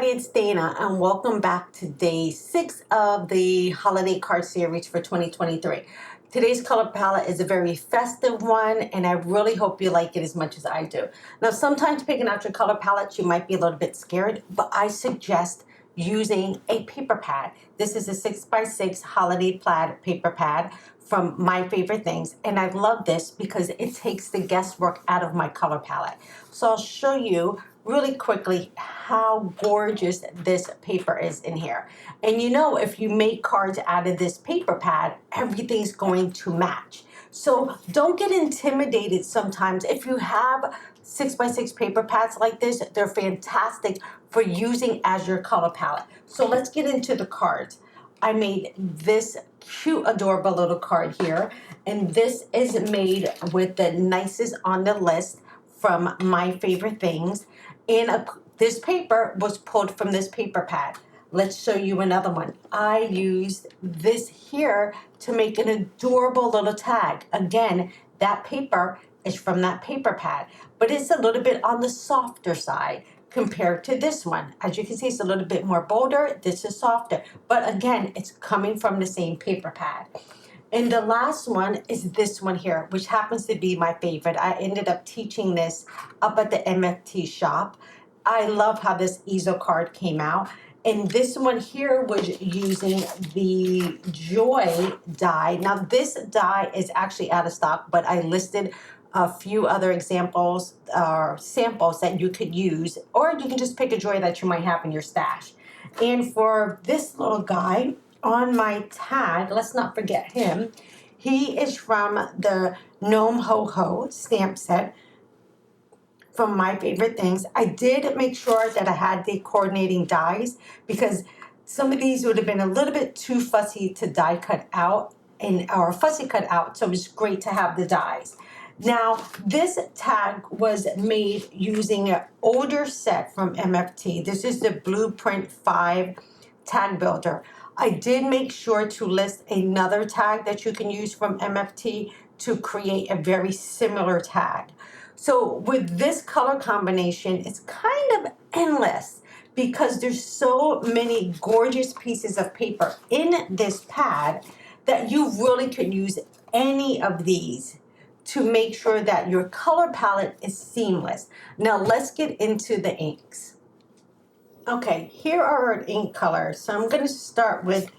everybody, it's Dana, and welcome back to day 6 of the holiday card series for 2023. Today's color palette is a very festive one, and I really hope you like it as much as I do. Now, sometimes picking out your color palettes, you might be a little bit scared, but I suggest using a paper pad. This is a 6x6 holiday plaid paper pad from My Favorite Things, and I love this because it takes the guesswork out of my color palette. So I'll show you really quickly how gorgeous this paper is in here. And you know, if you make cards out of this paper pad, everything's going to match. So don't get intimidated sometimes. If you have 6x6 paper pads like this, they're fantastic for using as your color palette. So let's get into the cards. I made this cute, adorable little card here, and this is made with the Nicest on the list from My Favorite Things. And this paper was pulled from this paper pad. Let's show you another one. I used this here to make an adorable little tag. Again, that paper is from that paper pad, but it's a little bit on the softer side compared to this one. As you can see, it's a little bit more bolder. This is softer, but again, it's coming from the same paper pad. And the last one is this one here, which happens to be my favorite. I ended up teaching this up at the MFT shop. I love how this easel card came out. And this one here was using the Joy die. Now this die is actually out of stock, but I listed a few other examples or samples that you could use, or you can just pick a Joy that you might have in your stash. And for this little guy, on my tag, let's not forget him. He is from the Gno Ho Ho stamp set from My Favorite Things. I did make sure that I had the coordinating dies because some of these would have been a little bit too fussy to die cut out or fussy cut out, so it was great to have the dies. Now, this tag was made using an older set from MFT. This is the Blueprint 5 tag builder. I did make sure to list another tag that you can use from MFT to create a very similar tag. So with this color combination, it's kind of endless because there's so many gorgeous pieces of paper in this pad that you really could use any of these to make sure that your color palette is seamless. Now let's get into the inks. Okay, here are our ink colors. So I'm going to start with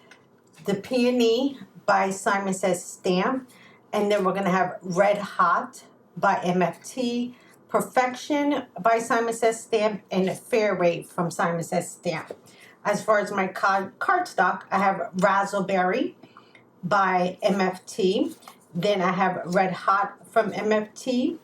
the Peony by Simon Says Stamp, and then we're going to have Red Hot by MFT, Perfection by Simon Says Stamp, and Fairway from Simon Says Stamp. As far as my cardstock, I have Razzleberry by MFT. Then I have Red Hot from MFT,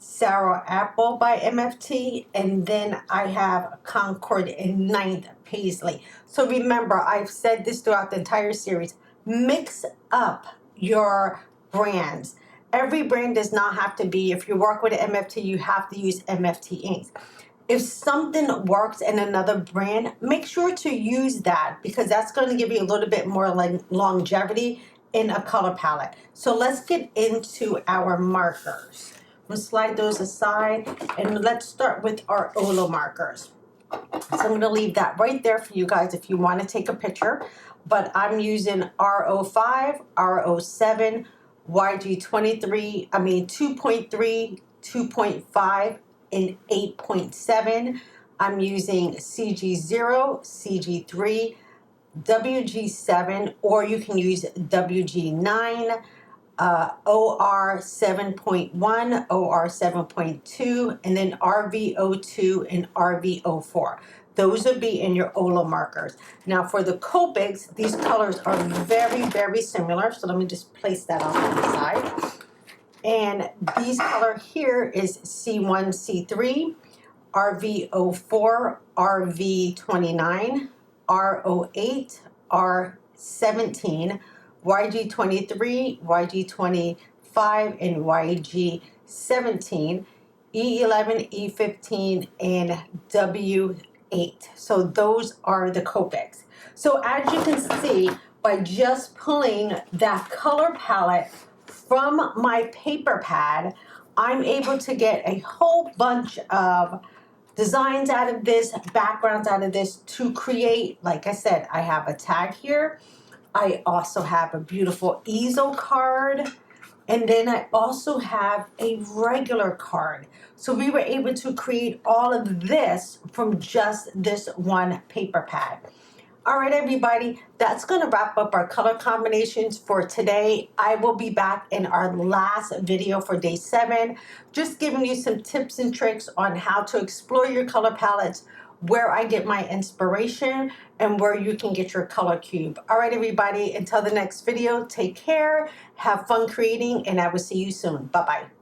Sour Apple by MFT, and then I have Concord and 9th Paisley. So remember, I've said this throughout the entire series, mix up your brands. Every brand does not have to be, if you work with an MFT, you have to use MFT inks. If something works in another brand, make sure to use that because that's going to give you a little bit more longevity in a color palette. So let's get into our markers. I'm going to slide those aside, and let's start with our Olo markers. So I'm going to leave that right there for you guys if you want to take a picture. But I'm using R05, R07, YG23, 2.3, 2.5, and 8.7. I'm using CG0, CG3, WG7, or you can use WG9, OR 7.1, OR 7.2, and then RV02 and RV04. Those would be in your Olo markers. Now for the Copics, these colors are very, very similar. So let me just place that off to the side. And these color here is C1, C3, RV04, RV29, R08, R17, YG23, YG25, and YG17, E11, E15, and W8. So those are the Copics. So as you can see, by just pulling that color palette from my paper pad, I'm able to get a whole bunch of designs out of this, backgrounds out of this to create. Like I said, I have a tag here. I also have a beautiful easel card. And then I also have a regular card. So we were able to create all of this from just this one paper pad. All right, everybody, that's going to wrap up our color combinations for today. I will be back in our last video for day 7, just giving you some tips and tricks on how to explore your color palettes, where I get my inspiration, and where you can get your color cube. All right, everybody, until the next video, take care, have fun creating, and I will see you soon. Bye-bye.